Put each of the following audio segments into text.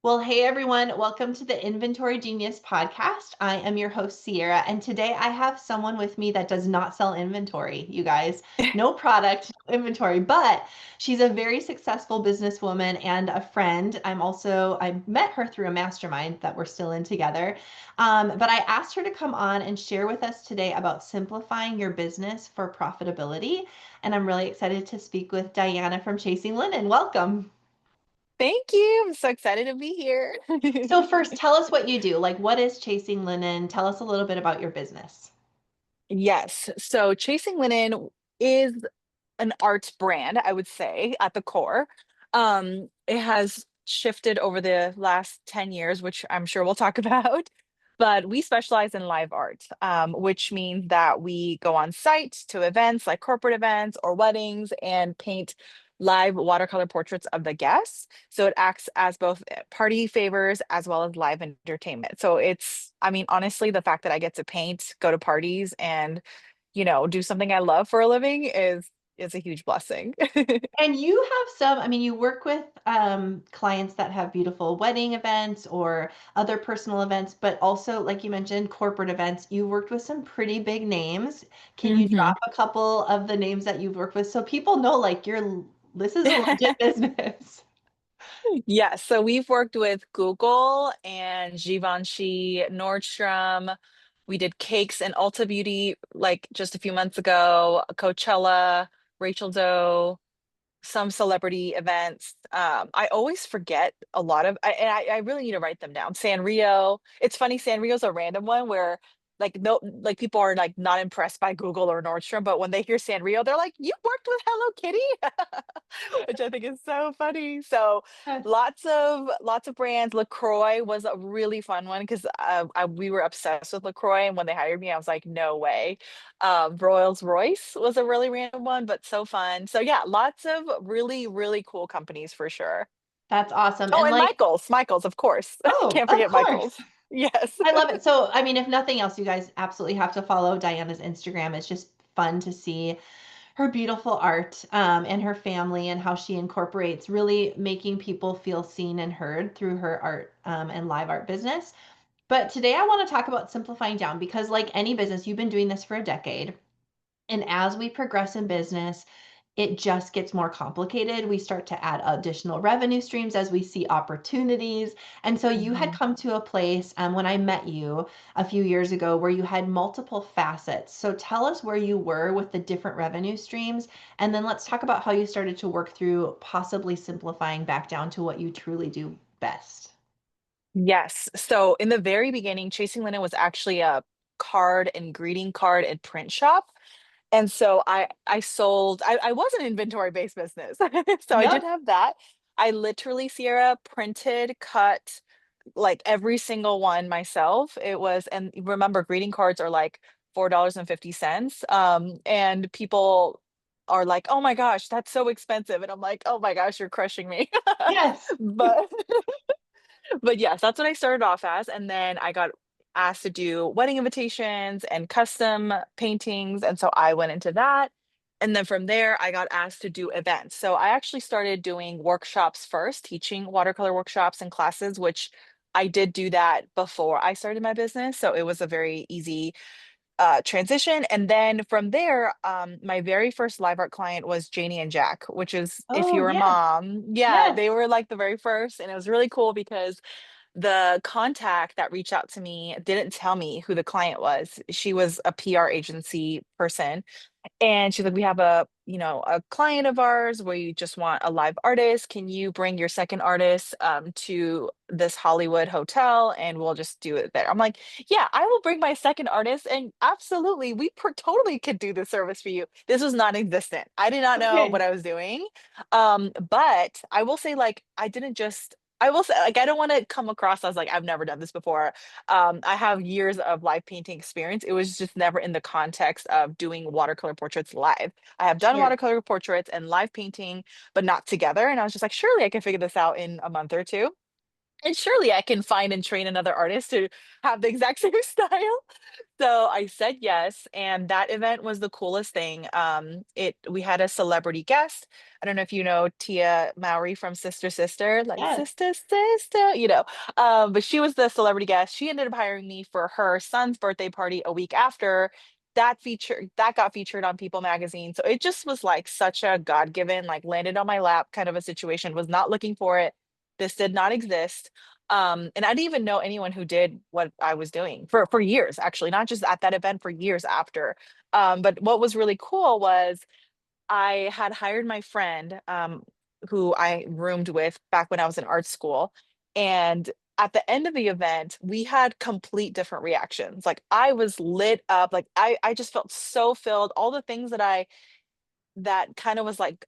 Well, hey everyone, welcome to the Inventory Genius podcast. I am your host, Ciara, and today I have someone with me that does not sell inventory, you guys. No product, no inventory, but she's a very successful businesswoman and a friend. I met her through a mastermind that we're still in together. But I asked her to come on and share with us today about simplifying your business for profitability. And I'm really excited to speak with Diana from Chasing Linen. Welcome. Thank you. I'm so excited to be here. So first, tell us what you do. Like, what is Chasing Linen? Tell us a little bit about your business. Yes. So Chasing Linen is an art brand, I would say, at the core. It has shifted over the last 10 years, which I'm sure we'll talk about. But we specialize in live art, which means that we go on site to events like corporate events or weddings and paint live watercolor portraits of the guests. So it acts as both party favors as well as live entertainment. So I mean, honestly, the fact that I get to paint, go to parties, and do something I love for a living is a huge blessing. And you have you work with clients that have beautiful wedding events or other personal events, but also, like you mentioned, corporate events. You worked with some pretty big names. Can you Mhm. drop a couple of the names that you've worked with so people know this is a legit business? Yes, so we've worked with Google and Givenchy, Nordstrom. We did cakes and Ulta Beauty like just a few months ago, Coachella, Rachel Doe, some celebrity events. I always forget a lot of, I really need to write them down. Sanrio. It's funny, Sanrio's a random one where like no, like people are like not impressed by Google or Nordstrom, but when they hear Sanrio, they're like, "You worked with Hello Kitty," which I think is so funny. So Yes. lots of brands. LaCroix was a really fun one because we were obsessed with LaCroix, and when they hired me, I was like, "No way." Rolls Royce was a really random one, but so fun. So yeah, lots of really, really cool companies for sure. That's awesome. Oh, And and like, Michaels, of course. oh, Can't of forget course. Michaels. Yes. I love it. So, if nothing else, you guys absolutely have to follow Diana's Instagram. It's just fun to see her beautiful art and her family and how she incorporates really making people feel seen and heard through her art and live art business. But today I want to talk about simplifying down because, like any business, you've been doing this for a decade. And as we progress in business, it just gets more complicated. We start to add additional revenue streams as we see opportunities. And so you had Mhm. come to a place when I met you a few years ago where you had multiple facets. So tell us where you were with the different revenue streams. And then let's talk about how you started to work through possibly simplifying back down to what you truly do best. Yes. So in the very beginning, Chasing Linen was actually a card and greeting card and print shop. And so I sold I was an inventory based business. So I did Yep. have that. I literally, Sierra, printed, cut like every single one myself. It was, and remember, greeting cards are like $4.50. And people are like, "Oh my gosh, that's so expensive." And I'm like, "Oh my gosh, you're crushing me." Yes. But but yes, that's what I started off as. And then I got asked to do wedding invitations and custom paintings. And so I went into that. And then from there, I got asked to do events. So I actually started doing workshops first, teaching watercolor workshops and classes, which I did do that before I started my business. So it was a very easy transition. And then from there, my very first live art client was Janie and Jack, which is if Oh, you're a yes. mom. Yeah, Yes. they were like the very first. And it was really cool because the contact that reached out to me didn't tell me who the client was. She was a PR agency person. And she's like, "We have a client of ours where you just want a live artist. Can you bring your second artist to this Hollywood hotel and we'll just do it there?" I'm like, "Yeah, I will bring my second artist and absolutely, totally could do this service for you." This was non-existent. I did not know what Okay. I was doing. But I will say, like, I will say, like, I don't want to come across as like I've never done this before. I have years of live painting experience. It was just never in the context of doing watercolor portraits live. I have done Sure. watercolor portraits and live painting, but not together. And I was just like, surely I can figure this out in a month or two. And surely I can find and train another artist to have the exact same style. So I said yes, and that event was the coolest thing. We had a celebrity guest. I don't know if you know Tia Mowry from Sister Sister, like Yes. Sister Sister, but she was the celebrity guest. She ended up hiring me for her son's birthday party a week after. That got featured on People magazine. So it just was like such a God-given, like landed on my lap kind of a situation. Was not looking for it. This did not exist. And I didn't even know anyone who did what I was doing for years, actually, not just at that event, for years after. But what was really cool was I had hired my friend, who I roomed with back when I was in art school. And at the end of the event, we had complete different reactions. Like I was lit up, like I just felt so filled. All the things that kind of was like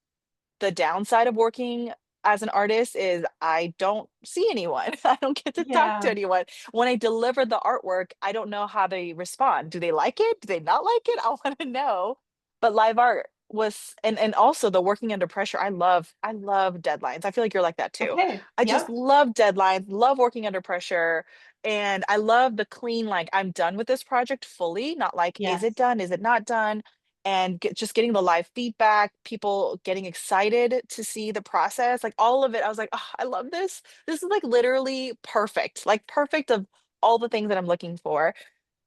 the downside of working as an artist is I don't see anyone. I don't get to talk to Yeah. anyone. When I deliver the artwork, I don't know how they respond. Do they like it? Do they not like it? I want to know. But live art was, and also the working under pressure. I love deadlines. I feel like you're like that too. Okay. I just Yep. love deadlines, love working under pressure. And I love the clean, like I'm done with this project fully, not like, is it Yes. done? Is it not done? And just getting the live feedback, people getting excited to see the process, like all of it. I was like, oh, I love this. This is like literally perfect, like perfect of all the things that I'm looking for.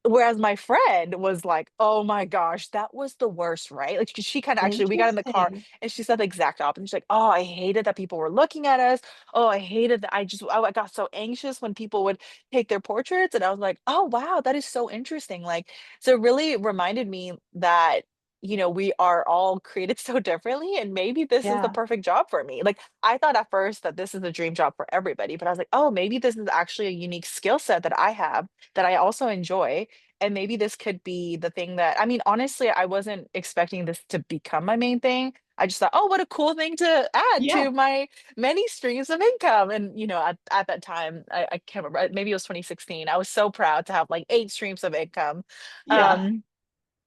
Whereas my friend was like, oh my gosh, that was the worst, right? Like she kind of actually, we got in the car Interesting. and she said the exact opposite. She's like, oh, I hated that people were looking at us. Oh, I hated that. I got so anxious when people would take their portraits. And I was like, oh, wow, that is so interesting. Like, so it really reminded me that, we are all created so differently. And maybe this is the Yeah. perfect job for me. Like, I thought at first that this is a dream job for everybody, but I was like, oh, maybe this is actually a unique skill set that I have that I also enjoy, and maybe this could be the thing that, I mean, honestly, I wasn't expecting this to become my main thing. I just thought, oh, what a cool thing to add Yeah. to my many streams of income. And, at that time, I can't remember, maybe it was 2016. I was so proud to have like 8 streams of income. Yeah. Um,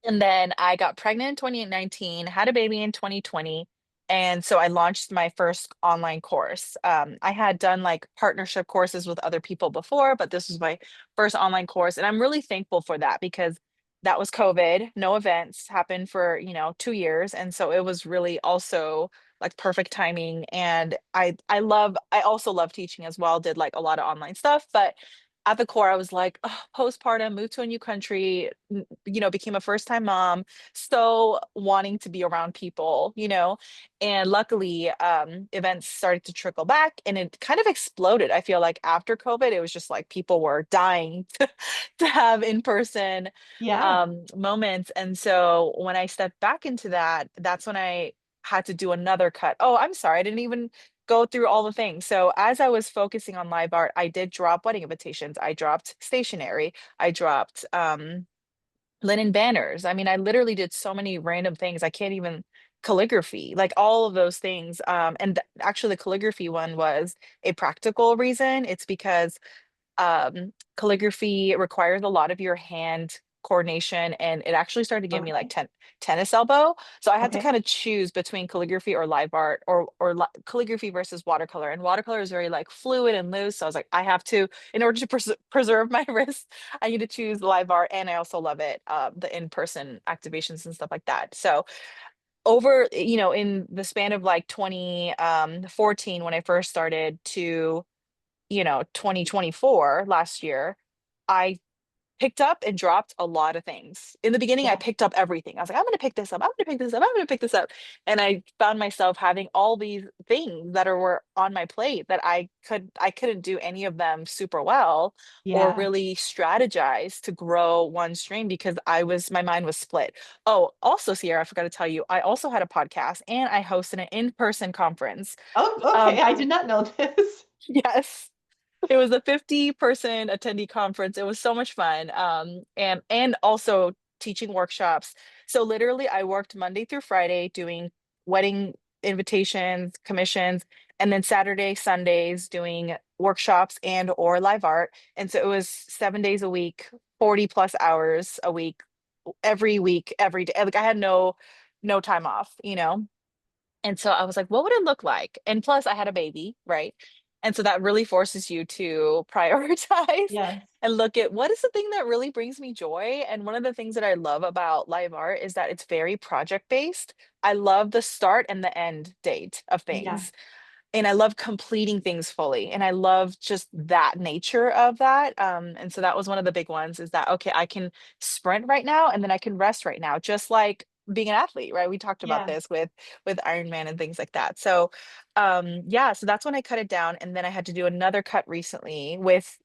and then I got pregnant in 2019, had a baby in 2020. And so I launched my first online course. I had done like partnership courses with other people before, but this was my first online course. And I'm really thankful for that because that was COVID. No events happened for, 2 years. And so it was really also like perfect timing. And I also love teaching as well, did like a lot of online stuff. But at the core, I was like, oh, postpartum, moved to a new country, became a first time mom, so wanting to be around people, and luckily, events started to trickle back and it kind of exploded. I feel like after COVID, it was just like people were dying to have in person Yeah. moments. And so when I stepped back into that, that's when I had to do another cut. Oh, I'm sorry, I didn't even go through all the things. So as I was focusing on live art, I did drop wedding invitations. I dropped stationery. I dropped linen banners. I mean, I literally did so many random things. I can't even calligraphy, like all of those things. Actually, the calligraphy one was a practical reason. It's because calligraphy requires a lot of your hand coordination, and it actually started to give me like Okay. tennis elbow. So I had to Okay. kind of choose between calligraphy or live art, or calligraphy versus watercolor. And watercolor is very like fluid and loose. So I was like, I have to, in order to preserve my wrist, I need to choose live art. And I also love it, the in-person activations and stuff like that. So over, in the span of like 2014 when I first started to 2024 last year, I picked up and dropped a lot of things. In the beginning, I Yeah. picked up everything. I was like, I'm going to pick this up. I'm going to pick this up. I'm going to pick this up. And I found myself having all these things that were on my plate that I couldn't do any of them super well or Yeah. really strategize to grow one stream because my mind was split. Oh, also, Sierra, I forgot to tell you, I also had a podcast and I hosted an in-person conference. Oh, Um, okay. I did not know this. yes. It was a 50-person attendee conference. It was so much fun. And also teaching workshops. So literally I worked Monday through Friday doing wedding invitations, commissions, and then Saturday, Sundays doing workshops and or live art. And so it was 7 days a week, 40 plus hours a week, every day. Like I had no time off. And so I was like, what would it look like? And plus I had a baby, right? And so that really forces you to prioritize Yes. and look at what is the thing that really brings me joy. And one of the things that I love about live art is that it's very project based. I love the start and the end date of Yeah. things, and I love completing things fully. And I love just that nature of that. And so that was one of the big ones, is that, okay, I can sprint right now and then I can rest right now, just like being an athlete, right? We talked about Yeah. this with Ironman and things like that. So yeah, so that's when I cut it down. And then I had to do another cut recently with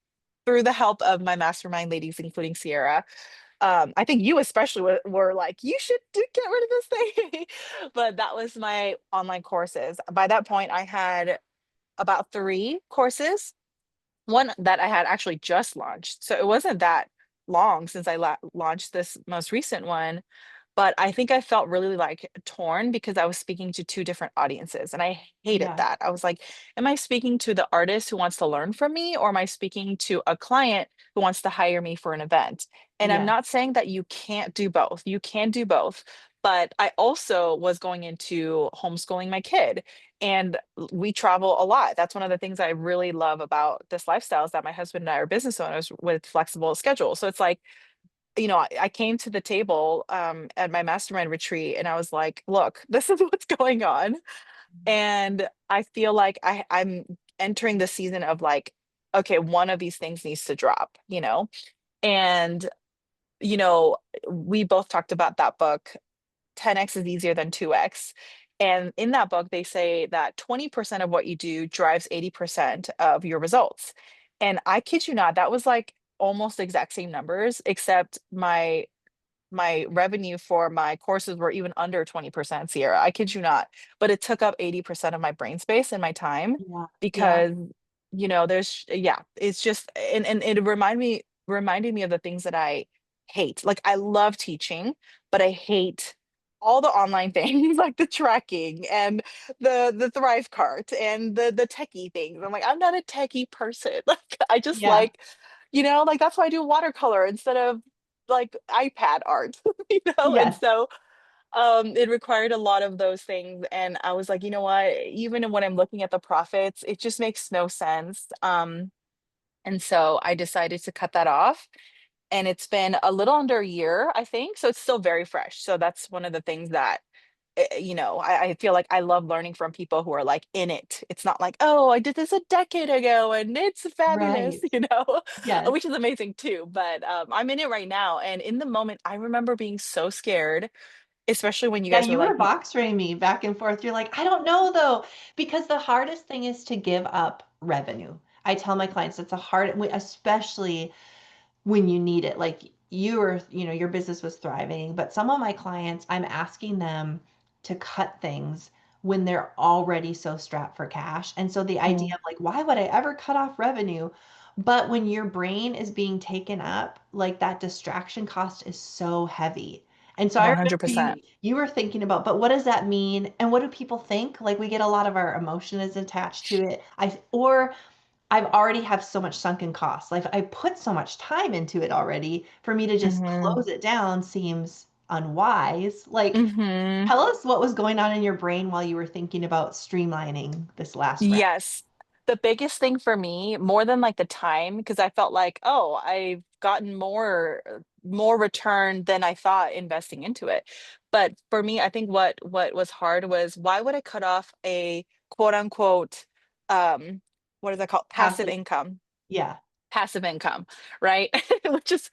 through the help of my mastermind ladies, including Ciara. I think you especially were like, you should get rid of this thing. But that was my online courses. By that point, I had about 3 courses, one that I had actually just launched. So it wasn't that long since I launched this most recent one, but I think I felt really like torn because I was speaking to 2 different audiences and I hated Yeah. that. I was like, am I speaking to the artist who wants to learn from me, or am I speaking to a client who wants to hire me for an event? And I'm Yeah. not saying that you can't do both. You can do both. But I also was going into homeschooling my kid, and we travel a lot. That's one of the things I really love about this lifestyle, is that my husband and I are business owners with flexible schedules. So it's like, I came to the table at my mastermind retreat and I was like, look, this is what's going on. And I feel like I'm entering the season of like, okay, one of these things needs to drop, And, you know, we both talked about that book, 10x is easier than 2x. And in that book, they say that 20% of what you do drives 80% of your results. And I kid you not, that was like almost the exact same numbers, except my revenue for my courses were even under 20%, Sierra. I kid you not. But it took up 80% of my brain space and my time Yeah. Yeah. because, yeah, it's just, and it reminded me of the things that I hate. Like, I love teaching, but I hate all the online things like the tracking and the Thrive cart and the techie things. I'm like, I'm not a techie person. Like, I just Yeah. like, like that's why I do watercolor instead of like iPad art, And Yes. so it required a lot of those things. And I was like, you know what, even when I'm looking at the profits, it just makes no sense. And so I decided to cut that off. And it's been a little under a year, I think. So it's still very fresh. So that's one of the things that I feel like I love learning from people who are like in it. It's not like, oh, I did this a decade ago and it's fabulous, Right. Yes. which is amazing too. But I'm in it right now. And in the moment, I remember being so scared, especially when you Yeah, guys were you like, were box raying me back and forth. You're like, I don't know though, because the hardest thing is to give up revenue. I tell my clients it's a hard, especially when you need it. Like your business was thriving, but some of my clients, I'm asking them to cut things when they're already so strapped for cash. And so the idea "Mm, of like, why would I ever cut off revenue? But when your brain is being taken up, like that distraction cost is so heavy. And so I remember 100%. you were thinking about, but what does that mean? And what do people think? Like we get a lot of our emotions attached to it. I've already have so much sunken costs. Like I put so much time into it already. For me to just Hmm. close it down seems unwise. Like, Hmm. tell us what was going on in your brain while you were thinking about streamlining this last round. Yes. The biggest thing for me, more than like the time, because I felt like, oh, I've gotten more return than I thought investing into it. But for me, I think what was hard was, why would I cut off a quote unquote um what is that called? Passive Passive, income. yeah. Passive income, right? Which is,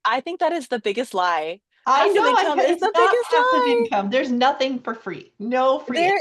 I think that is the biggest lie. I Passive know income is it's the not biggest passive lie. income. There's nothing for free. No free There,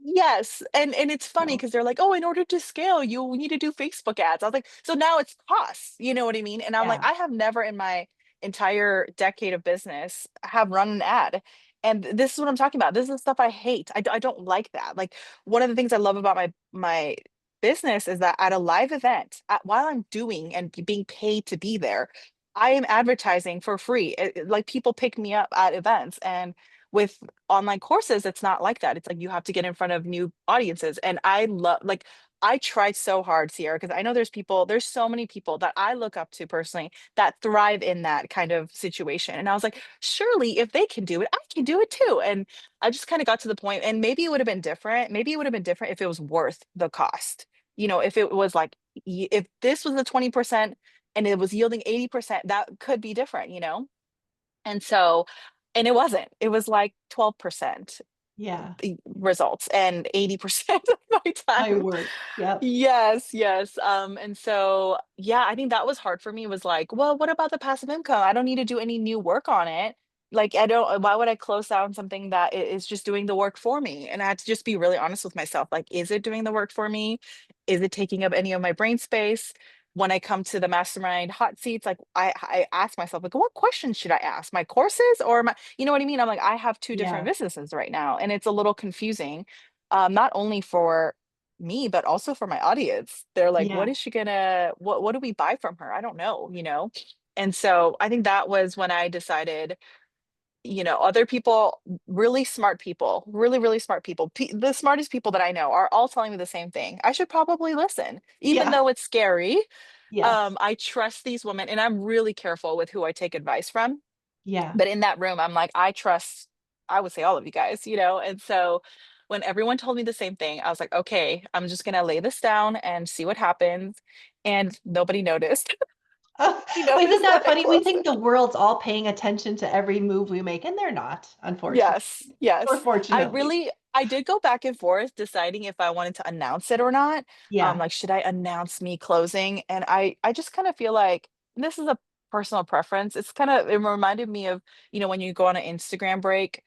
yes, and it's funny income. because they're like, oh, in order to scale, you need to do Facebook ads. I was like, so now it's costs, you know what I mean? And I'm like, Yeah. I have never in my entire decade of business have run an ad. And this is what I'm talking about. This is the stuff I hate. I don't like that. Like, one of the things I love about my business is that at a live event, while I'm doing and being paid to be there, I am advertising for free. Like, people pick me up at events, and with online courses, it's not like that. It's like you have to get in front of new audiences. And I love, like, I tried so hard, Sierra, because I know there's so many people that I look up to personally that thrive in that kind of situation. And I was like, surely if they can do it, I can do it too. And I just kind of got to the point, and maybe it would have been different. Maybe it would have been different if it was worth the cost. if it was like, if this was the 20% and it was yielding 80%, that could be different, And so, and it wasn't. It was like 12% Yeah. the results and 80% of my My time. work. Yep. Yes, yes. And so yeah, I think that was hard for me was like, well, what about the passive income? I don't need to do any new work on it. Like I don't, why would I close down something that is just doing the work for me? And I had to just be really honest with myself. Like, is it doing the work for me? Is it taking up any of my brain space? When I come to the mastermind hot seats, like I ask myself, like, what questions should I ask? My courses or my, you know what I mean? I'm like, I have two different Yeah. businesses right now, and it's a little confusing. Not only for me, but also for my audience. They're like, what Yeah. is she gonna, what do we buy from her? I don't know. And so I think that was when I decided, other people, really smart people, really, really smart people, the smartest people that I know are all telling me the same thing. I should probably listen, even Yeah. though it's scary. Yes. I trust these women and I'm really careful with who I take advice from. Yeah. But in that room, I'm like, I trust, I would say all of you guys. And so when everyone told me the same thing, I was like, okay, I'm just gonna lay this down and see what happens. And nobody noticed. Oh, He isn't noticed when that I funny? We closed think it. the world's all paying attention to every move we make, and they're not, unfortunately, Yes, or yes. fortunately. I did go back and forth deciding if I wanted to announce it or not. Yeah. Like, should I announce me closing? And I just kind of feel like this is a personal preference. It reminded me of, when you go on an Instagram break,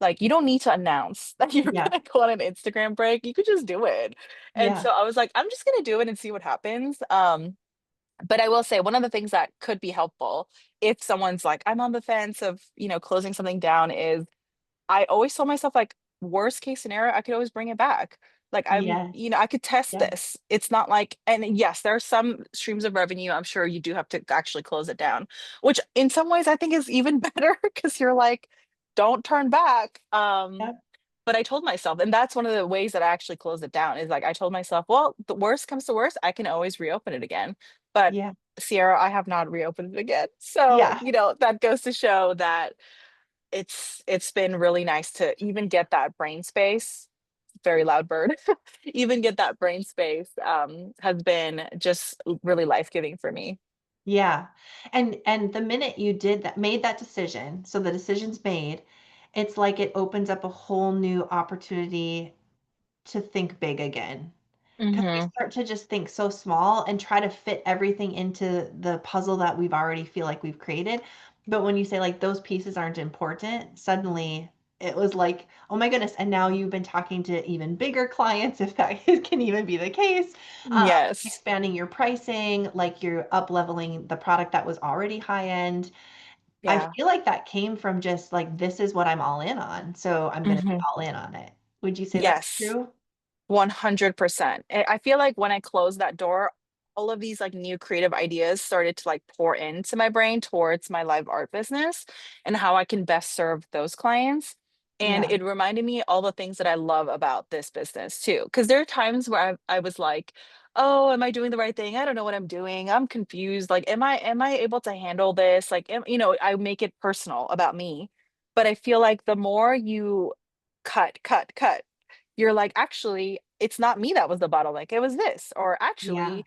like you don't need to announce that you're Yeah. gonna go on an Instagram break. You could just do it. And Yeah. so I was like, I'm just gonna do it and see what happens. But I will say one of the things that could be helpful if someone's like, I'm on the fence of, closing something down is I always told myself like worst case scenario, I could always bring it back. Like Yes. I could test Yeah. this. It's not like, and yes, there are some streams of revenue. I'm sure you do have to actually close it down, which in some ways I think is even better because you're like, don't turn back. Yep. But I told myself, and that's one of the ways that I actually closed it down is like I told myself, well, the worst comes to worst, I can always reopen it again. But Yeah. Ciara, I have not reopened it again. So, Yeah. that goes to show that it's been really nice to even get that brain space. Very loud bird. Even get that brain space has been just really life-giving for me. Yeah. And the minute you did that, made that decision, so the decision's made, it's like it opens up a whole new opportunity to think big again. Because we Hmm. start to just think so small and try to fit everything into the puzzle that we've already feel like we've created. But when you say like those pieces aren't important, suddenly it was like, oh my goodness. And now you've been talking to even bigger clients, if that can even be the case. Um, Yes. Expanding your pricing, like you're up leveling the product that was already high end. I Yeah. feel like that came from just like, this is what I'm all in on. So I'm going to be Hmm. all in on it. Would you say that's Yes. true? 100%. I feel like when I closed that door, all of these like new creative ideas started to like pour into my brain towards my live art business and how I can best serve those clients. And Yeah. it reminded me all the things that I love about this business too. Because there are times where I was like, oh, am I doing the right thing? I don't know what I'm doing. I'm confused. Like, am I able to handle this? Like, I make it personal about me. But I feel like the more you cut, you're like, actually, it's not me that was the bottleneck. It was this. Or Yeah. actually,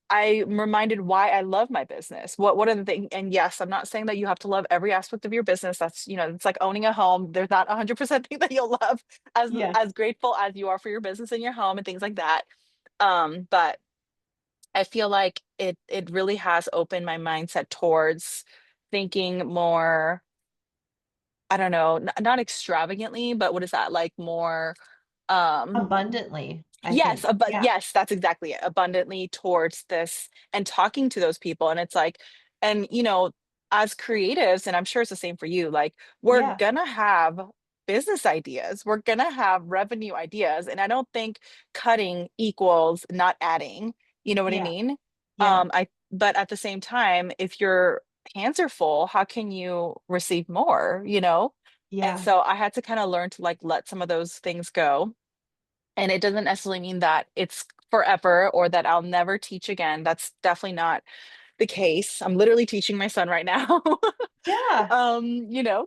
I'm reminded why I love my business. What are the things? And yes, I'm not saying that you have to love every aspect of your business. That's, it's like owning a home. There's not 100% thing that you'll love as Yes. grateful as you are for your business and your home and things like that. But I feel like it really has opened my mindset towards thinking more, I don't know, not extravagantly, but what is that? Like more um Abundantly, I yes, think. but Yeah. yes, that's exactly it. Abundantly towards this and talking to those people. And it's like, and as creatives, and I'm sure it's the same for you, like we're Yeah. gonna have business ideas, we're gonna have revenue ideas. And I don't think cutting equals not adding. You know what I Yeah. mean? Yeah. But at the same time, if your hands are full, how can you receive more? And Yeah. so I had to kind of learn to like let some of those things go, and it doesn't necessarily mean that it's forever or that I'll never teach again. That's definitely not the case. I'm literally teaching my son right now. Yeah.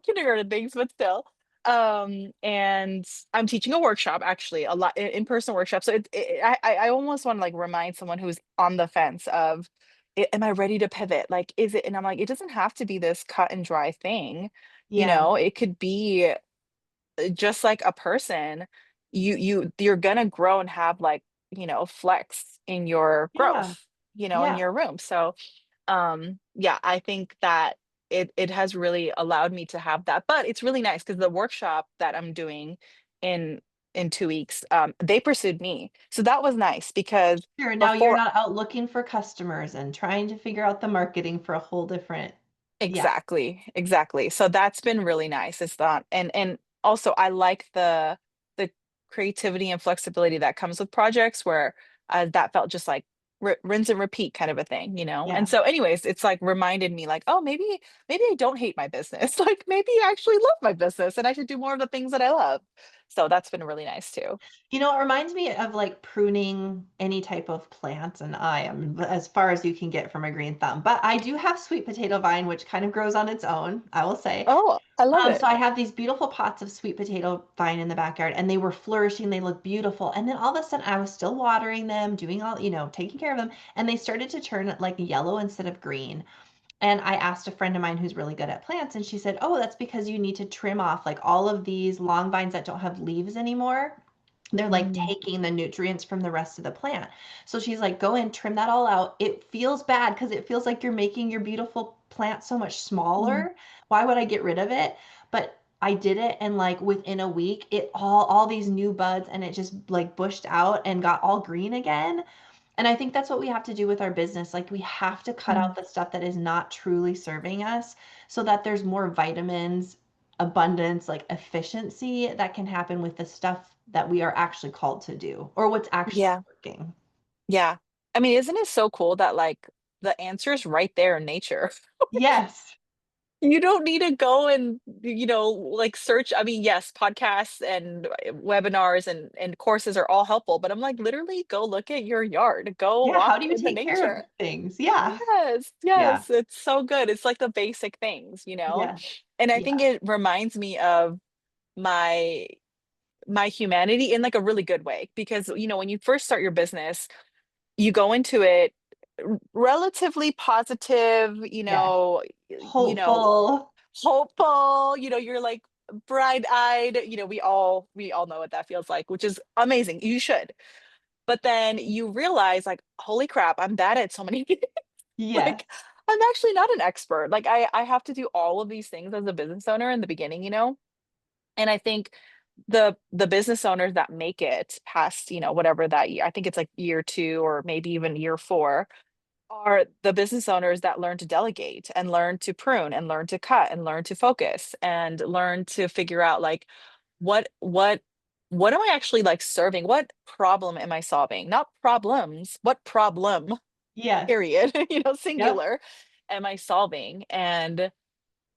Kindergarten things, but still. And I'm teaching a workshop, actually, a lot in-person workshop. So I almost want to like remind someone who's on the fence of, am I ready to pivot? Like, is it? And I'm like, it doesn't have to be this cut and dry thing. Yeah. It could be just like a person. You're gonna grow and have like, flex in your Yeah. growth, in Yeah. your room. So yeah, I think that it has really allowed me to have that. But it's really nice because the workshop that I'm doing in in 2 weeks, they pursued me, so that was nice because Sure. Now you're before. not out looking for customers and trying to figure out the marketing for a whole different, yeah. Exactly, exactly. So that's been really nice. It's not, and also I like the creativity and flexibility that comes with projects where that felt just like rinse and repeat kind of a thing, And Yeah. so, anyways, it's like reminded me like, oh, maybe I don't hate my business. Like maybe I actually love my business, and I should do more of the things that I love. So that's been really nice too. It reminds me of like pruning any type of plant, and I am as far as you can get from a green thumb. But I do have sweet potato vine, which kind of grows on its own, I will say. Oh, I love So it. I have these beautiful pots of sweet potato vine in the backyard, and they were flourishing. They looked beautiful. And then all of a sudden, I was still watering them, doing all, taking care of them, and they started to turn like yellow instead of green. And I asked a friend of mine who's really good at plants, and she said, "Oh, that's because you need to trim off like all of these long vines that don't have leaves anymore. They're like Mm, taking the nutrients from the rest of the plant." So she's like, "Go in, trim that all out. It feels bad because it feels like you're making your beautiful plant so much mm, smaller. Why would I get rid of it?" But I did it, and like within a week, it all these new buds, and it just like bushed out and got all green again. And I think that's what we have to do with our business. Like we have to cut mm. out the stuff that is not truly serving us so that there's more vitamins, abundance, like efficiency that can happen with the stuff that we are actually called to do or what's actually Yeah, working. yeah. I mean, isn't it so cool that like the answer is right there in nature? Yes. You don't need to go and, like search. I mean, yes, podcasts and webinars and courses are all helpful, but I'm like, literally go look at your yard, go Yeah. walk How do you in the take care of nature. things? Yeah. Yes, Yeah. yes, it's so good. It's like the basic things. Yes. And I think Yeah. it reminds me of my my humanity in like a really good way because when you first start your business, you go into it relatively positive, Yes. you know, Hopeful. hopeful, you're like bright-eyed, we all know what that feels like, which is amazing. You should. But then you realize like, holy crap, I'm bad at so many things. Yes. Like I'm actually not an expert. Like I have to do all of these things as a business owner in the beginning. And I think the business owners that make it past, whatever that year, I think it's like year 2 or maybe even year 4, are the business owners that learn to delegate and learn to prune and learn to cut and learn to focus and learn to figure out like what what what am I actually like serving? What problem am I solving? Not problems, what problem, Yes. period, Yep. singular, am I solving? And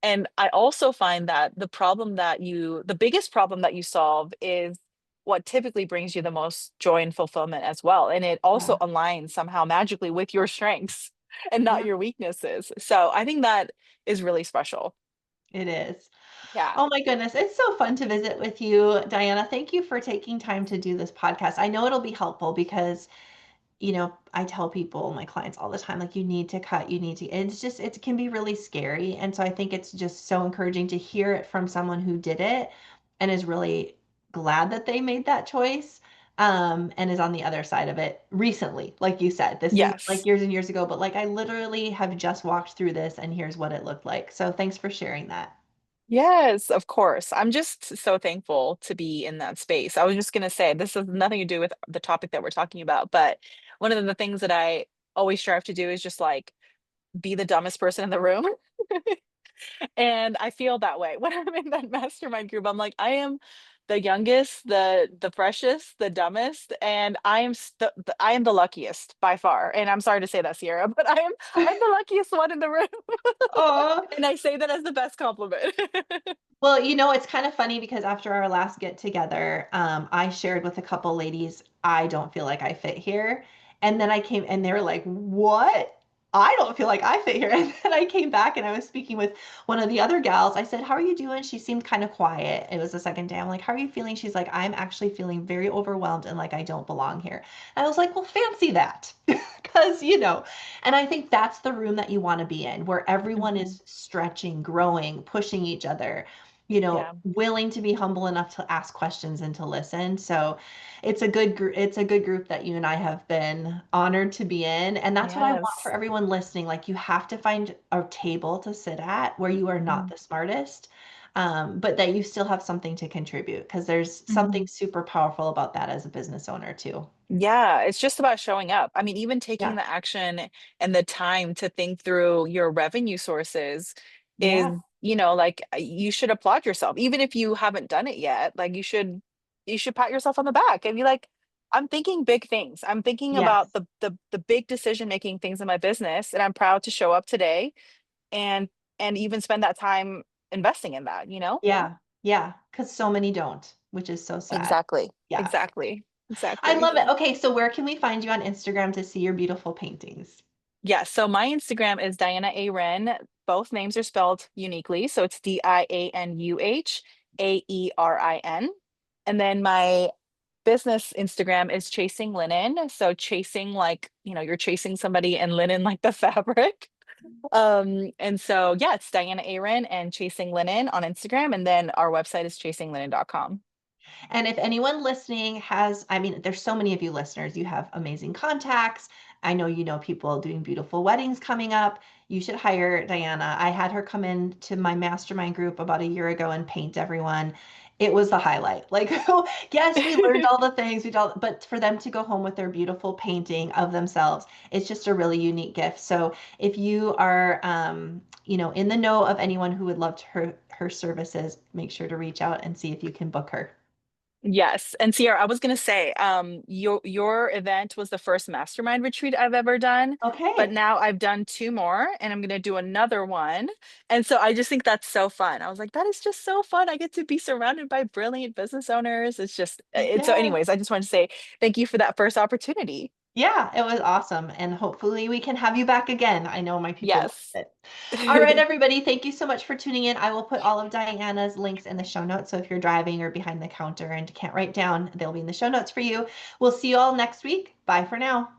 I also find that the biggest problem that you solve is what typically brings you the most joy and fulfillment as well. And it also Yeah. aligns somehow magically with your strengths and not Yep. your weaknesses. So I think that is really special. It is. Yeah. Oh my goodness. It's so fun to visit with you, Diana. Thank you for taking time to do this podcast. I know it'll be helpful because I tell people, my clients all the time, like, you need to cut, you need to, it's just, it can be really scary. And so I think it's just so encouraging to hear it from someone who did it and is really glad that they made that choice. And is on the other side of it recently. Like you said, this isn't like Yes. years and years ago, but like I literally have just walked through this and here's what it looked like. So thanks for sharing that. Yes, of course. I'm just so thankful to be in that space. I was just going to say, this has nothing to do with the topic that we're talking about, but one of the things that I always strive to do is just like be the dumbest person in the room. And I feel that way when I'm in that mastermind group. I'm like, I am the youngest, the freshest, the dumbest, and I am the luckiest by far. And I'm sorry to say that, Sierra, but I'm the luckiest one in the room. Oh, And I say that as the best compliment. well, it's kind of funny because after our last get together, I shared with a couple ladies, I don't feel like I fit here. And then I came and they were like, "What?" I don't feel like I fit here. And then I came back and I was speaking with one of the other gals. I said, how are you doing? She seemed kind of quiet. It was the second day. I'm like, how are you feeling? She's like, I'm actually feeling very overwhelmed and like I don't belong here. And I was like, well, fancy that. Because, and I think that's the room that you want to be in, where everyone Mhm. is stretching, growing, pushing each other, Yeah. willing to be humble enough to ask questions and to listen. So it's a good group that you and I have been honored to be in. And that's what I want for Yes. everyone listening. Like you have to find a table to sit at where you are not Mhm. the smartest, but that you still have something to contribute because there's something Mhm. super powerful about that as a business owner too. Yeah, it's just about showing up. I mean, even taking Yeah. the action and the time to think through your revenue sources Yeah. is, like you should applaud yourself. Even if you haven't done it yet, like you should pat yourself on the back and be like, I'm thinking big things. I'm thinking about Yes. the big decision-making things in my business, and I'm proud to show up today and even spend that time investing in that, you know? Yeah. Yeah. Because so many don't, which is so sad. Exactly. Yeah. Exactly. I Exactly. love it. Okay. So where can we find you on Instagram to see your beautiful paintings? Yeah, so my Instagram is Diana A. Wren. Both names are spelled uniquely. So it's DIANUH AERIN. And then my business Instagram is Chasing Linen. So chasing like, you're chasing somebody and linen like the fabric. And so yeah, it's Diana A. Wren and Chasing Linen on Instagram. And then our website is chasinglinen.com. And if anyone listening has, I mean, there's so many of you listeners, you have amazing contacts. I know you know people doing beautiful weddings coming up. You should hire Diana. I had her come in to my mastermind group about a year ago and paint everyone. It was the highlight. Like, yes, we learned all the things, but for them to go home with their beautiful painting of themselves, it's just a really unique gift. So if you are, in the know of anyone who would love her services, make sure to reach out and see if you can book her. Yes. And Ciara, I was gonna say, your event was the first mastermind retreat I've ever done, but Okay. now I've done two more and I'm gonna do another one. And so I just think that's so fun. I was like, that is just so fun. I get to be surrounded by brilliant business owners. It's so Yeah. anyways, I just want to say thank you for that first opportunity. Yeah, it was awesome. And hopefully we can have you back again. I know my people loved Yes. it. All right, everybody. Thank you so much for tuning in. I will put all of Diana's links in the show notes. So if you're driving or behind the counter and can't write down, they'll be in the show notes for you. We'll see you all next week. Bye for now.